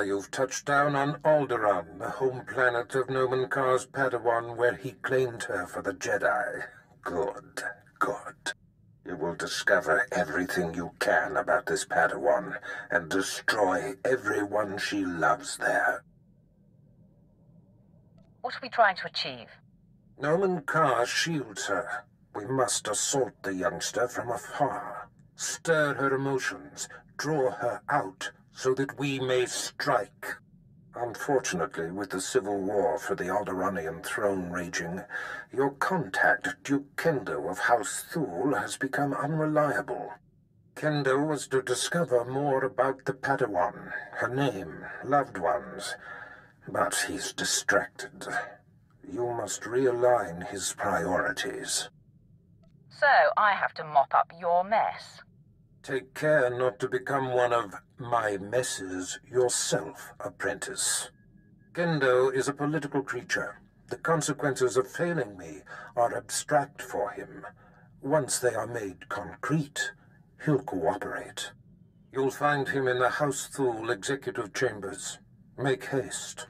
you've touched down on Alderaan, the home planet of Nomen Karr's Padawan, where he claimed her for the Jedi. Good, good. You will discover everything you can about this Padawan, and destroy everyone she loves there. What are we trying to achieve? Nomen Karr shields her. We must assault the youngster from afar. Stir her emotions, draw her out, so that we may strike. Unfortunately, with the civil war for the Alderaanian throne raging, your contact, Duke Kendo of House Thule, has become unreliable. Kendo was to discover more about the Padawan, her name, loved ones, but he's distracted. You must realign his priorities. So, I have to mop up your mess. Take care not to become one of my messes yourself, apprentice. Kendo is a political creature. The consequences of failing me are abstract for him. Once they are made concrete, he'll cooperate. You'll find him in the House Thule executive chambers. Make haste.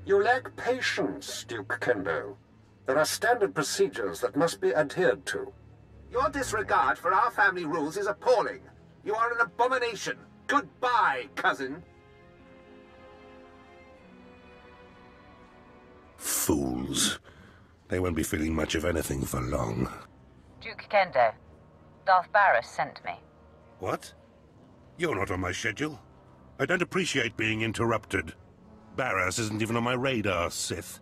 You lack patience, Duke Kendo. There are standard procedures that must be adhered to. Your disregard for our family rules is appalling. You are an abomination. Goodbye, cousin. Fools. They won't be feeling much of anything for long. Duke Kendo, Darth Barris sent me. What? You're not on my schedule. I don't appreciate being interrupted. Barris isn't even on my radar, Sith.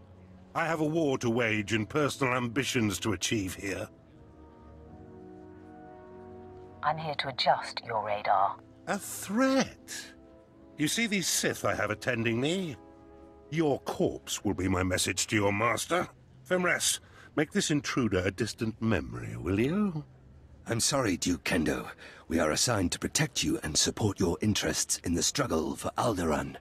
I have a war to wage and personal ambitions to achieve here. I'm here to adjust your radar. A threat? You see these Sith I have attending me? Your corpse will be my message to your master. Femres, make this intruder a distant memory, will you? I'm sorry, Duke Kendo. We are assigned to protect you and support your interests in the struggle for Alderaan.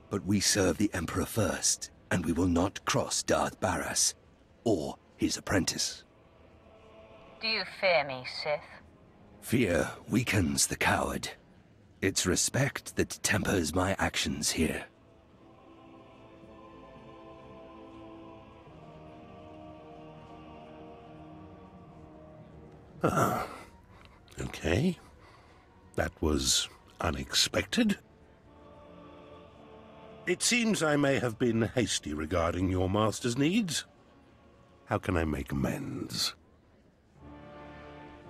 But we serve the Emperor first, and we will not cross Darth Barris, or his apprentice. Do you fear me, Sith? Fear weakens the coward. It's respect that tempers my actions here. Ah, okay. That was unexpected. It seems I may have been hasty regarding your master's needs. How can I make amends?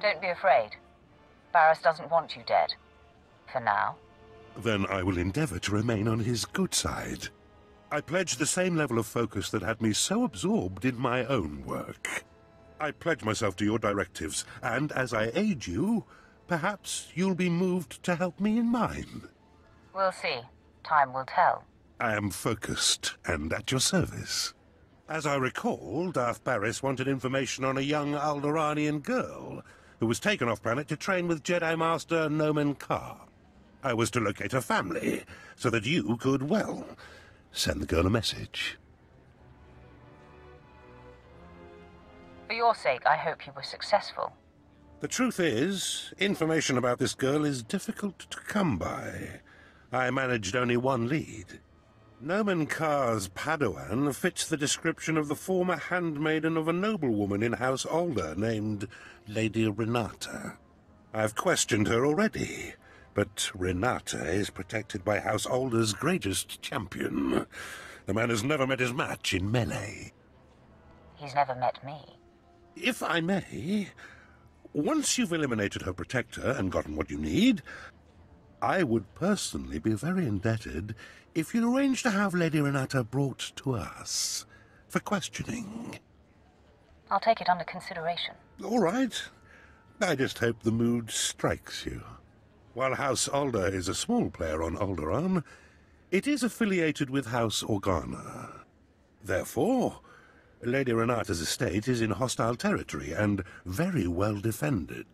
Don't be afraid. Barris doesn't want you dead. For now. Then I will endeavor to remain on his good side. I pledge the same level of focus that had me so absorbed in my own work. I pledge myself to your directives, and as I aid you, perhaps you'll be moved to help me in mine. We'll see. Time will tell. I am focused and at your service. As I recall, Darth Barris wanted information on a young Alderaanian girl who was taken off-planet to train with Jedi Master Nomen Karr. I was to locate her family, so that you could, well, send the girl a message. For your sake, I hope you were successful. The truth is, information about this girl is difficult to come by. I managed only one lead. Nomen Karr's Padawan fits the description of the former handmaiden of a noblewoman in House Alder named Lady Renata. I've questioned her already, but Renata is protected by House Alder's greatest champion. The man has never met his match in melee. He's never met me. If I may, once you've eliminated her protector and gotten what you need, I would personally be very indebted if you'd arrange to have Lady Renata brought to us for questioning. I'll take it under consideration. All right. I just hope the mood strikes you. While House Alder is a small player on Alderaan, It is affiliated with House Organa. Therefore, Lady Renata's estate is in hostile territory and very well defended.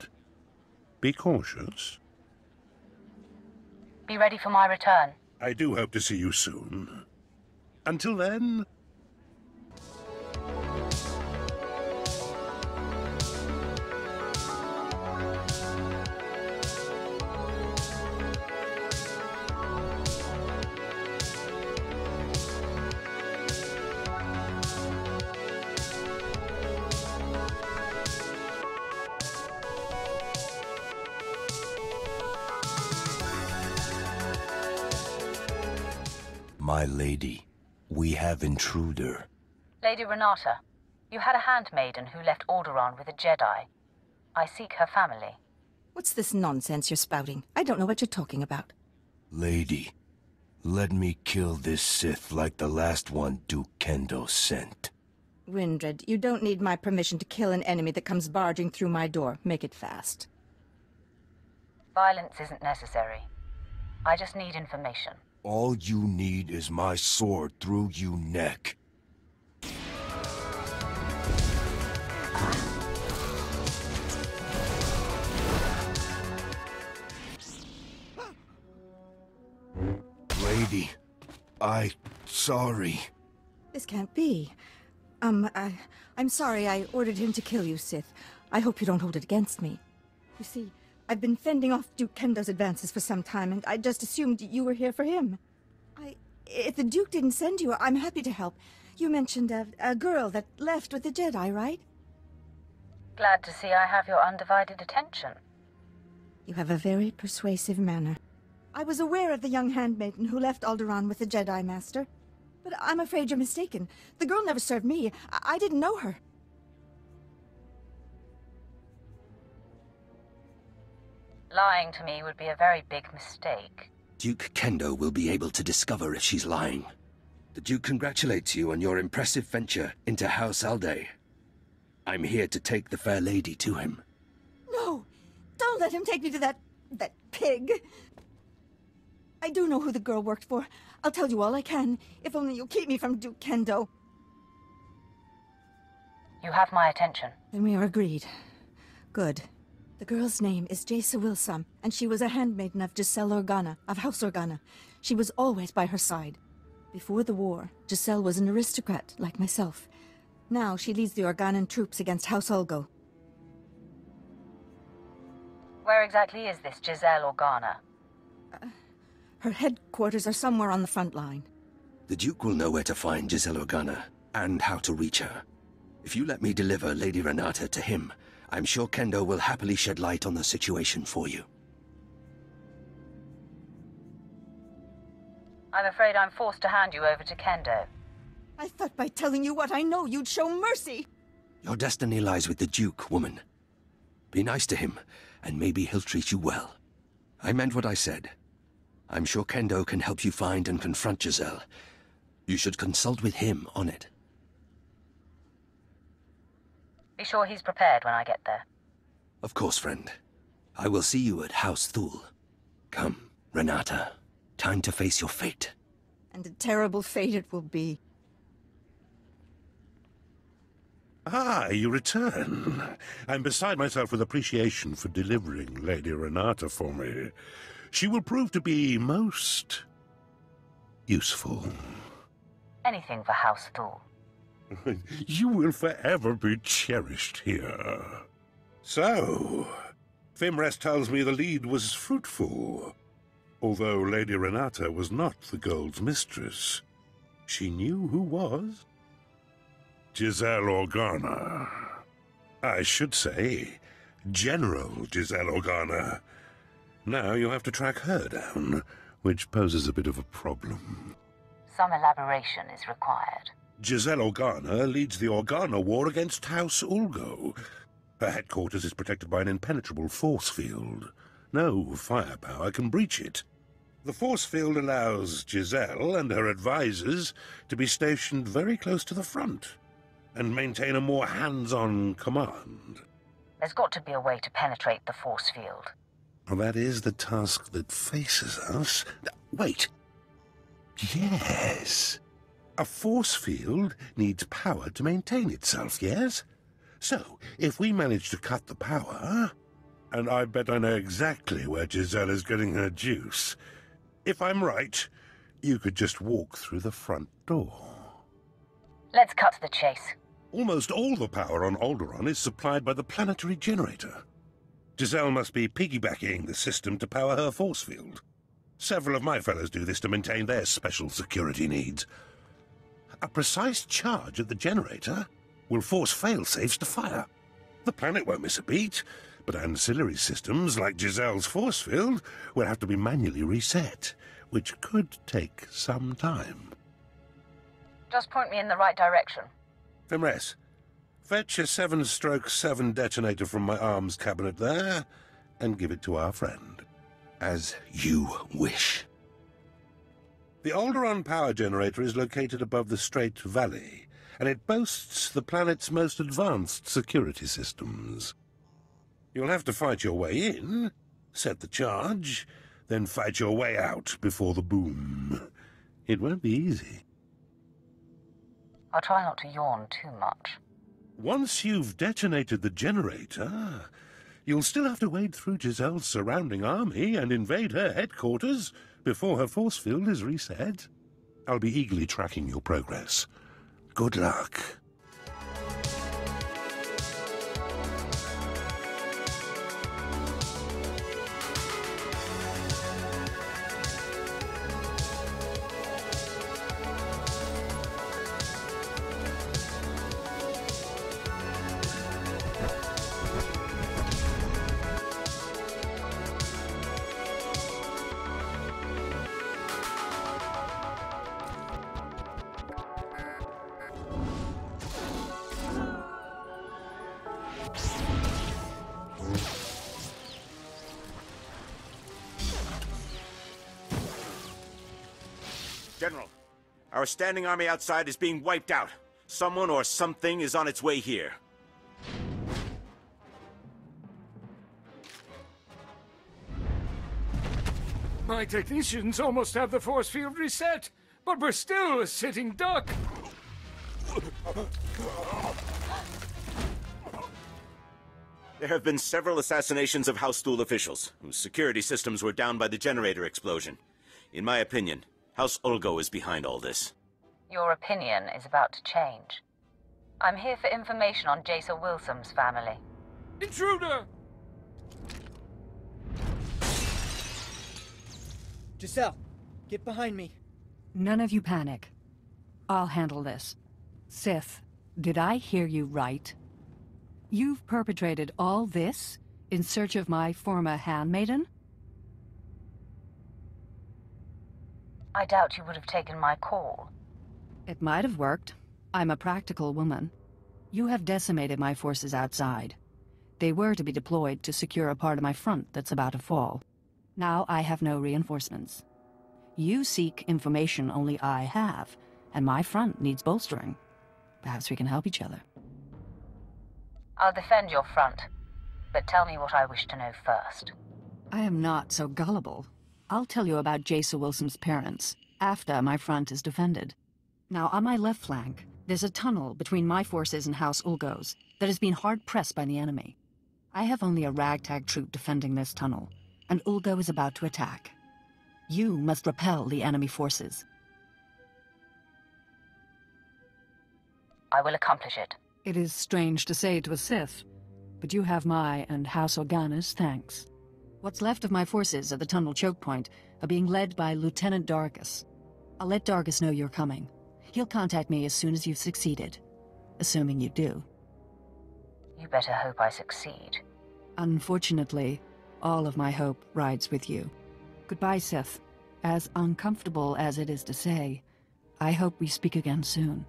Be cautious. Be ready for my return. I do hope to see you soon. Until then... My lady, we have intruder. Lady Renata, you had a handmaiden who left Alderaan with a Jedi. I seek her family. What's this nonsense you're spouting? I don't know what you're talking about. Lady, let me kill this Sith like the last one Duke Kendo sent. Windred, you don't need my permission to kill an enemy that comes barging through my door. Make it fast. Violence isn't necessary. I just need information. All you need is my sword through you neck. Lady, sorry. This can't be. I'm sorry I ordered him to kill you, Sith. I hope you don't hold it against me. You see, I've been fending off Duke Kendo's advances for some time, and I just assumed you were here for him. If the Duke didn't send you, I'm happy to help. You mentioned a girl that left with the Jedi, right? Glad to see I have your undivided attention. You have a very persuasive manner. I was aware of the young handmaiden who left Alderaan with the Jedi Master. But I'm afraid you're mistaken. The girl never served me. I didn't know her. Lying to me would be a very big mistake. Duke Kendo will be able to discover if she's lying. The Duke congratulates you on your impressive venture into House Alde. I'm here to take the fair lady to him. No! Don't let him take me to that pig! I do know who the girl worked for. I'll tell you all I can, if only you'll keep me from Duke Kendo. You have my attention. Then we are agreed. Good. The girl's name is Jaisa Wilsam, and she was a handmaiden of Giselle Organa, of House Organa. She was always by her side. Before the war, Giselle was an aristocrat, like myself. Now she leads the Organan troops against House Ulgo. Where exactly is this Giselle Organa? Her headquarters are somewhere on the front line. The Duke will know where to find Giselle Organa, and how to reach her. If you let me deliver Lady Renata to him, I'm sure Kendo will happily shed light on the situation for you. I'm afraid I'm forced to hand you over to Kendo. I thought by telling you what I know, you'd show mercy! Your destiny lies with the Duke, woman. Be nice to him, and maybe he'll treat you well. I meant what I said. I'm sure Kendo can help you find and confront Giselle. You should consult with him on it. Be sure he's prepared when I get there. Of course, friend. I will see you at House Thule. Come, Renata. Time to face your fate. And a terrible fate it will be. Ah, you return. I'm beside myself with appreciation for delivering Lady Renata for me. She will prove to be most... useful. Anything for House Thule. You will forever be cherished here. So, Fimrest tells me the lead was fruitful. Although Lady Renata was not the Gold's mistress, she knew who was. Giselle Organa. I should say, General Giselle Organa. Now you have to track her down, which poses a bit of a problem. Some elaboration is required. Giselle Organa leads the Organa War against House Ulgo. Her headquarters is protected by an impenetrable force field. No firepower can breach it. The force field allows Giselle and her advisors to be stationed very close to the front and maintain a more hands-on command. There's got to be a way to penetrate the force field. Well, that is the task that faces us. Wait. Yes. A force field needs power to maintain itself, yes? So, if we manage to cut the power... And I bet I know exactly where Giselle is getting her juice. If I'm right, you could just walk through the front door. Let's cut to the chase. Almost all the power on Alderaan is supplied by the planetary generator. Giselle must be piggybacking the system to power her force field. Several of my fellows do this to maintain their special security needs. A precise charge at the generator will force fail-safes to fire. The planet won't miss a beat, but ancillary systems like Giselle's force field will have to be manually reset, which could take some time. Just point me in the right direction. Fimres, fetch a 7/7 detonator from my arms cabinet there, and give it to our friend. As you wish. The Alderaan power generator is located above the Strait Valley, and it boasts the planet's most advanced security systems. You'll have to fight your way in, set the charge, then fight your way out before the boom. It won't be easy. I'll try not to yawn too much. Once you've detonated the generator, you'll still have to wade through Giselle's surrounding army and invade her headquarters before her force field is reset. I'll be eagerly tracking your progress. Good luck. General, our standing army outside is being wiped out. Someone or something is on its way here. My technicians almost have the force field reset, but we're still a sitting duck. There have been several assassinations of House Thule officials, whose security systems were down by the generator explosion. In my opinion, House Ulgo is behind all this. Your opinion is about to change. I'm here for information on Jason Wilson's family. Intruder! Giselle, get behind me. None of you panic. I'll handle this. Sith, did I hear you right? You've perpetrated all this in search of my former handmaiden? I doubt you would have taken my call. It might have worked. I'm a practical woman. You have decimated my forces outside. They were to be deployed to secure a part of my front that's about to fall. Now I have no reinforcements. You seek information only I have, and my front needs bolstering. Perhaps we can help each other. I'll defend your front, but tell me what I wish to know first. I am not so gullible. I'll tell you about Jason Wilson's parents, after my front is defended. Now, on my left flank, there's a tunnel between my forces and House Ulgo's that has been hard-pressed by the enemy. I have only a ragtag troop defending this tunnel, and Ulgo is about to attack. You must repel the enemy forces. I will accomplish it. It is strange to say to a Sith, but you have my and House Organa's thanks. What's left of my forces at the tunnel choke point are being led by Lieutenant Dargus. I'll let Dargus know you're coming. He'll contact me as soon as you've succeeded. Assuming you do. You better hope I succeed. Unfortunately, all of my hope rides with you. Goodbye, Sith. As uncomfortable as it is to say, I hope we speak again soon.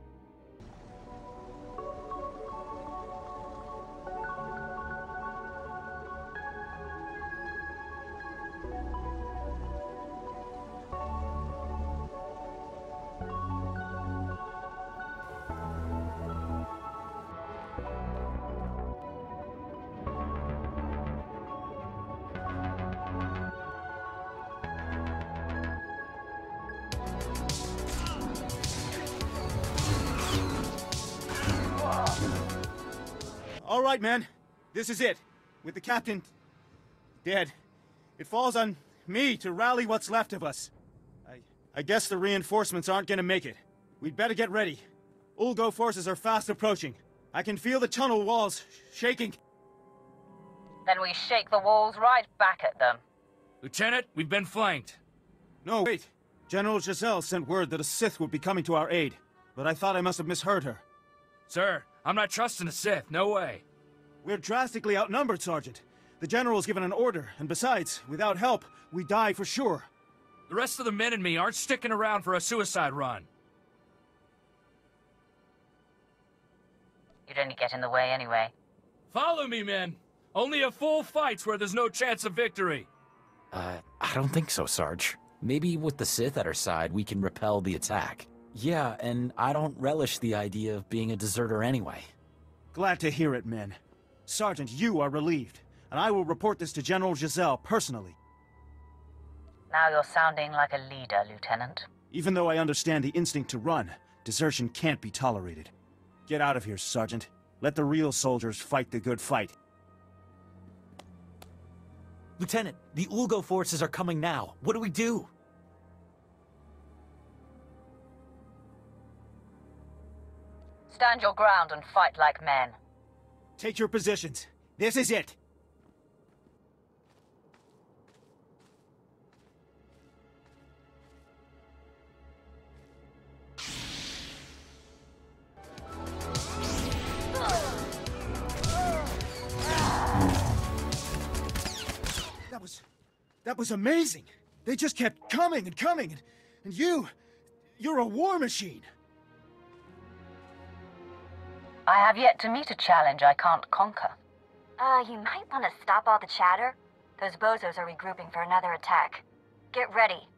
All right, men. This is it. With the captain dead, it falls on me to rally what's left of us. I guess the reinforcements aren't gonna make it. We'd better get ready. Ulgo forces are fast approaching. I can feel the tunnel walls shaking. Then we shake the walls right back at them. Lieutenant, we've been flanked. No, wait. General Giselle sent word that a Sith would be coming to our aid, but I thought I must have misheard her. Sir, I'm not trusting a Sith, no way. We're drastically outnumbered, Sergeant. The General's given an order, and besides, without help, we die for sure. The rest of the men and me aren't sticking around for a suicide run. You'd only get in the way anyway. Follow me, men. Only a full fight's where there's no chance of victory. I don't think so, Sarge. Maybe with the Sith at our side, we can repel the attack. Yeah, and I don't relish the idea of being a deserter anyway. Glad to hear it, men. Sergeant, you are relieved, and I will report this to General Giselle personally. Now you're sounding like a leader, Lieutenant. Even though I understand the instinct to run, desertion can't be tolerated. Get out of here, Sergeant. Let the real soldiers fight the good fight. Lieutenant, the Ulgo forces are coming now. What do we do? Stand your ground and fight like men. Take your positions. This is it. That was amazing. They just kept coming and coming, and you're a war machine. I have yet to meet a challenge I can't conquer. You might want to stop all the chatter. Those bozos are regrouping for another attack. Get ready.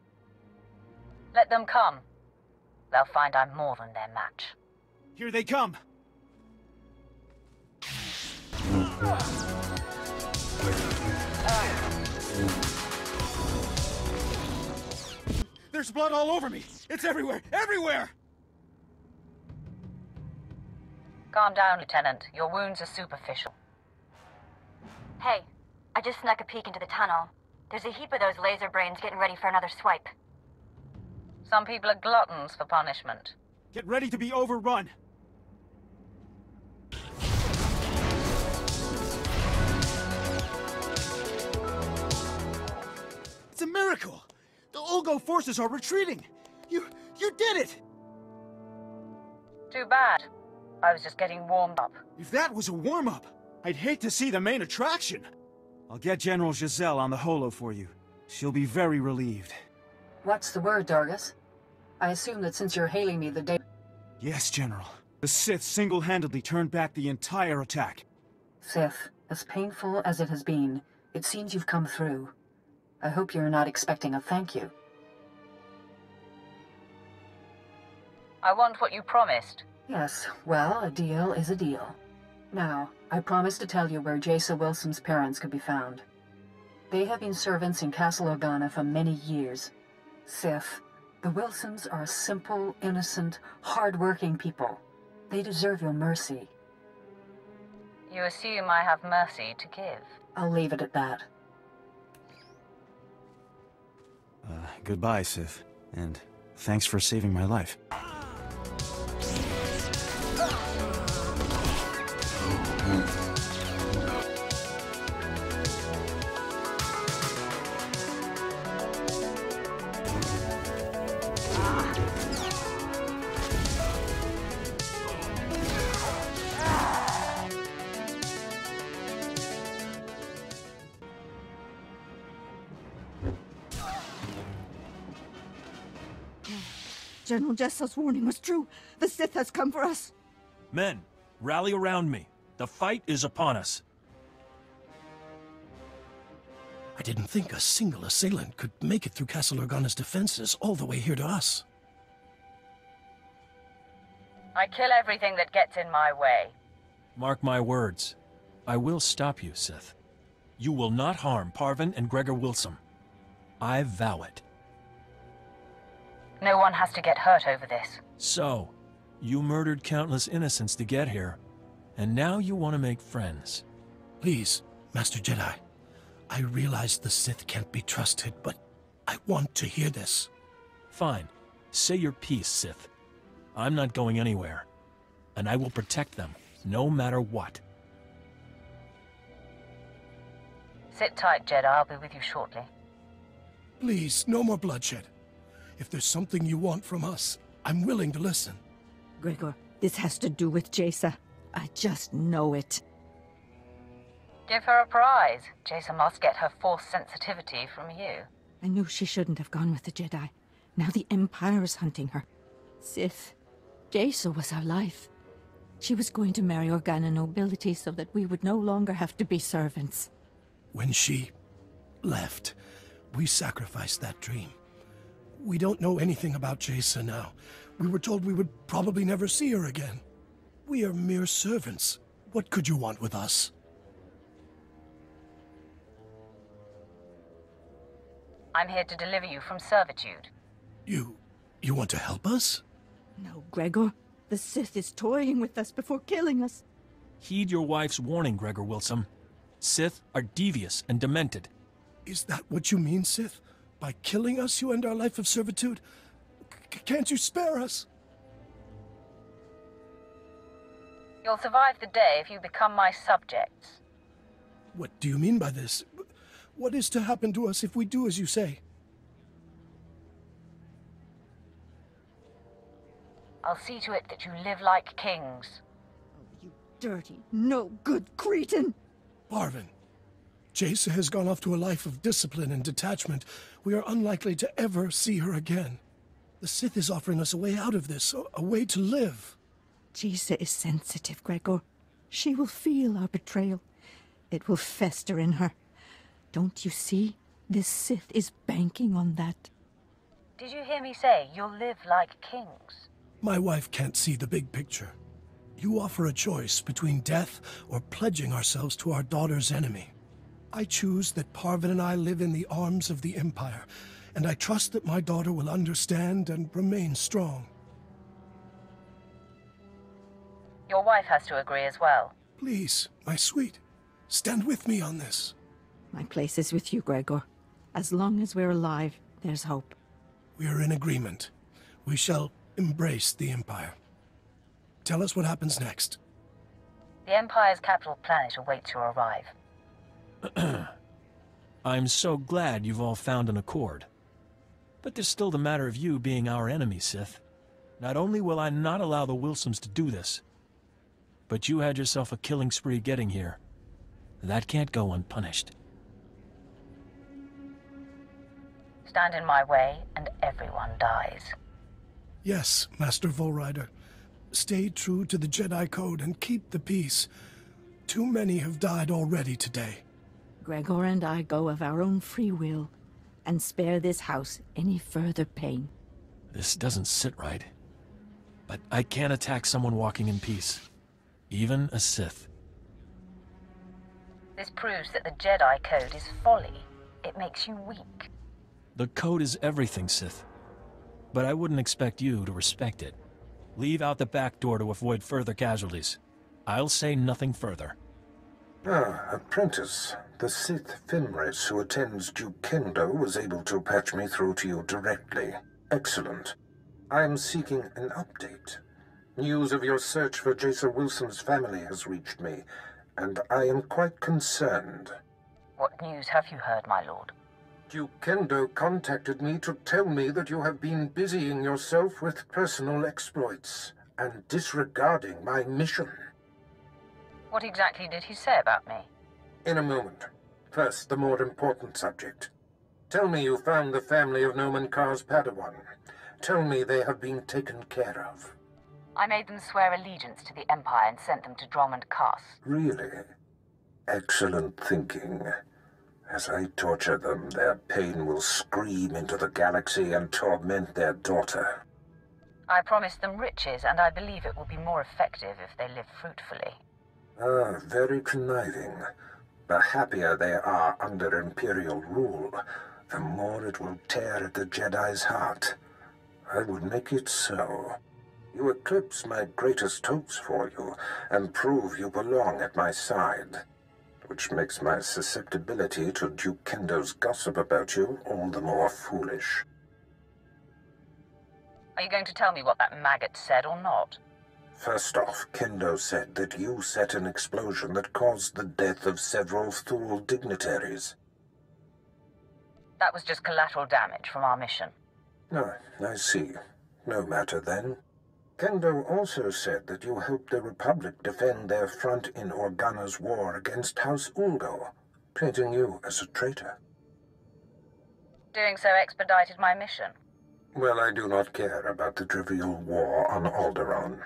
Let them come. They'll find I'm more than their match. Here they come. There's blood all over me. It's everywhere. Everywhere! Calm down, Lieutenant. Your wounds are superficial. Hey, I just snuck a peek into the tunnel. There's a heap of those laser brains getting ready for another swipe. Some people are gluttons for punishment. Get ready to be overrun. It's a miracle! The Ulgo forces are retreating! You did it! Too bad. I was just getting warmed up. If that was a warm-up, I'd hate to see the main attraction. I'll get General Giselle on the holo for you. She'll be very relieved. What's the word, Dargus? I assume that since you're hailing me the day... Yes, General. The Sith single-handedly turned back the entire attack. Sith, as painful as it has been, it seems you've come through. I hope you're not expecting a thank you. I want what you promised. Yes, well, a deal is a deal. Now, I promised to tell you where Jaisa Wilson's parents could be found. They have been servants in Castle Organa for many years. Sith, the Wilsons are a simple, innocent, hard-working people. They deserve your mercy. You assume I have mercy to give. I'll leave it at that. Goodbye, Sith. And thanks for saving my life. General Jessel's warning was true. The Sith has come for us. Men, rally around me. The fight is upon us. I didn't think a single assailant could make it through Castle Organa's defenses all the way here to us. I kill everything that gets in my way. Mark my words. I will stop you, Sith. You will not harm Parvin and Gregor Wilson. I vow it. No one has to get hurt over this. So, you murdered countless innocents to get here. And now you want to make friends. Please, Master Jedi. I realize the Sith can't be trusted, but I want to hear this. Fine. Say your piece, Sith. I'm not going anywhere. And I will protect them, no matter what. Sit tight, Jedi. I'll be with you shortly. Please, no more bloodshed. If there's something you want from us, I'm willing to listen. Gregor, this has to do with Jaisa. I just know it. Give her a prize. Jaisa must get her Force sensitivity from you. I knew she shouldn't have gone with the Jedi. Now the Empire is hunting her. Sith, Jaisa was our life. She was going to marry Organa nobility so that we would no longer have to be servants. When she left, we sacrificed that dream. We don't know anything about Jaisa now. We were told we would probably never see her again. We are mere servants. What could you want with us? I'm here to deliver you from servitude. You want to help us? No, Gregor. The Sith is toying with us before killing us. Heed your wife's warning, Gregor Wilson. Sith are devious and demented. Is that what you mean, Sith? By killing us, you end our life of servitude? Can't you spare us? You'll survive the day if you become my subjects. What do you mean by this? What is to happen to us if we do as you say? I'll see to it that you live like kings. Oh, you dirty, no-good cretin! Parvin, Jaisa has gone off to a life of discipline and detachment. We are unlikely to ever see her again. The Sith is offering us a way out of this, a way to live. Jaisa is sensitive, Gregor. She will feel our betrayal. It will fester in her. Don't you see? This Sith is banking on that. Did you hear me say you'll live like kings? My wife can't see the big picture. You offer a choice between death or pledging ourselves to our daughter's enemy. I choose that Parvin and I live in the arms of the Empire, and I trust that my daughter will understand and remain strong. Your wife has to agree as well. Please, my sweet, stand with me on this. My place is with you, Gregor. As long as we're alive, there's hope. We are in agreement. We shall embrace the Empire. Tell us what happens next. The Empire's capital planet awaits your arrival. I'm so glad you've all found an accord. But there's still the matter of you being our enemy, Sith. Not only will I not allow the Wilsons to do this, but you had yourself a killing spree getting here. That can't go unpunished. Stand in my way, and everyone dies. Yes, Master Volrider. Stay true to the Jedi Code and keep the peace. Too many have died already today. Gregor and I go of our own free will, and spare this house any further pain. This doesn't sit right. But I can't attack someone walking in peace. Even a Sith. This proves that the Jedi Code is folly. It makes you weak. The Code is everything, Sith. But I wouldn't expect you to respect it. Leave out the back door to avoid further casualties. I'll say nothing further. Ah, apprentice. The Sith Fenris who attends Duke Kendo was able to patch me through to you directly. Excellent. I am seeking an update. News of your search for Jaisa Wilson's family has reached me, and I am quite concerned. What news have you heard, my lord? Duke Kendo contacted me to tell me that you have been busying yourself with personal exploits and disregarding my mission. What exactly did he say about me? In a moment. First, the more important subject. Tell me you found the family of Noman Kar's Padawan. Tell me they have been taken care of. I made them swear allegiance to the Empire and sent them to Dromund Kaas. Really? Excellent thinking. As I torture them, their pain will scream into the galaxy and torment their daughter. I promised them riches, and I believe it will be more effective if they live fruitfully. Ah, very conniving. The happier they are under Imperial rule, the more it will tear at the Jedi's heart. I would make it so. You eclipse my greatest hopes for you, and prove you belong at my side. Which makes my susceptibility to Duke Kendo's gossip about you all the more foolish. Are you going to tell me what that maggot said or not? First off, Kendo said that you set an explosion that caused the death of several Thule dignitaries. That was just collateral damage from our mission. Ah, I see. No matter then. Kendo also said that you helped the Republic defend their front in Organa's war against House Ulgo, painting you as a traitor. Doing so expedited my mission. Well, I do not care about the trivial war on Alderaan.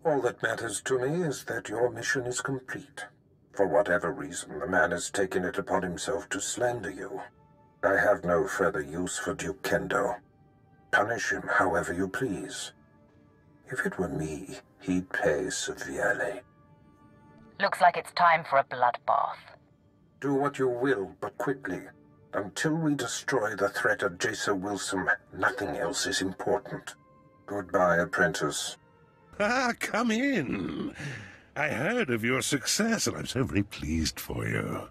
All that matters to me is that your mission is complete. For whatever reason, the man has taken it upon himself to slander you. I have no further use for Duke Kendo. Punish him however you please. If it were me, he'd pay severely. Looks like it's time for a bloodbath. Do what you will, but quickly. Until we destroy the threat of Jason Wilson, nothing else is important. Goodbye, apprentice. Ah, come in. I heard of your success, and I'm so very pleased for you.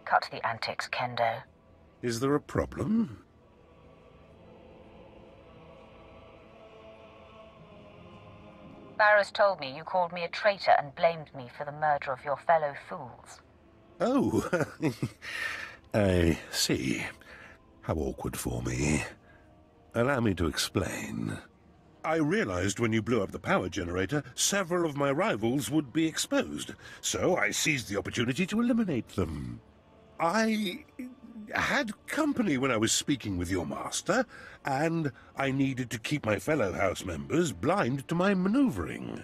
Cut the antics, Kendo. Is there a problem? Barris told me you called me a traitor and blamed me for the murder of your fellow fools. Oh, I see. How awkward for me. Allow me to explain. I realized when you blew up the power generator, several of my rivals would be exposed, so I seized the opportunity to eliminate them. I had company when I was speaking with your master, and I needed to keep my fellow house members blind to my maneuvering.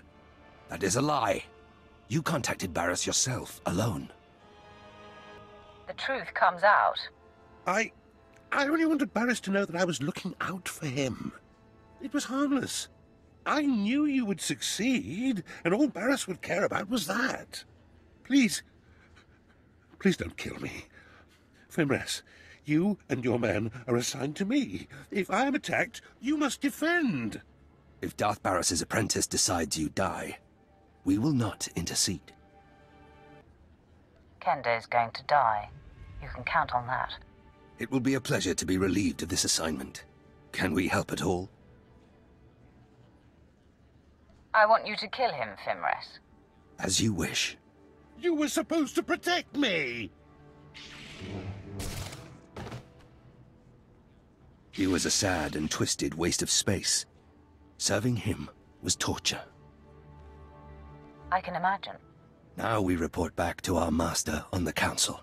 That is a lie. You contacted Barris yourself, alone. The truth comes out. I only wanted Barris to know that I was looking out for him. It was harmless. I knew you would succeed, and all Barris would care about was that. Please don't kill me. Fimres, you and your men are assigned to me. If I am attacked, you must defend. If Darth Barris's apprentice decides you die, we will not intercede. Kendo's going to die. You can count on that. It will be a pleasure to be relieved of this assignment. Can we help at all? I want you to kill him, Fimres. As you wish. You were supposed to protect me! He was a sad and twisted waste of space. Serving him was torture. I can imagine. Now we report back to our master on the Council.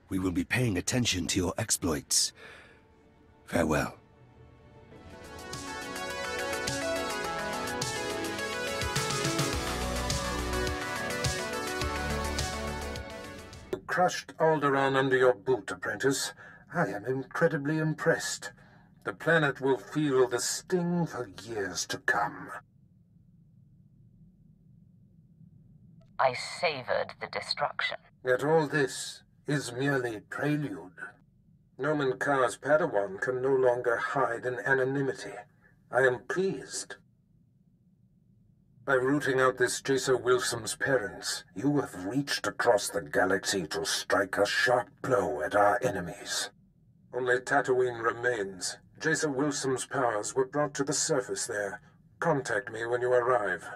We will be paying attention to your exploits. Farewell. You crushed Alderaan under your boot, apprentice. I am incredibly impressed. The planet will feel the sting for years to come. I savored the destruction. Yet all this is merely prelude. Nomen Kar's Padawan can no longer hide in anonymity. I am pleased. By rooting out this Jason Wilson's parents, you have reached across the galaxy to strike a sharp blow at our enemies. Only Tatooine remains. Jason Wilson's powers were brought to the surface there. Contact me when you arrive.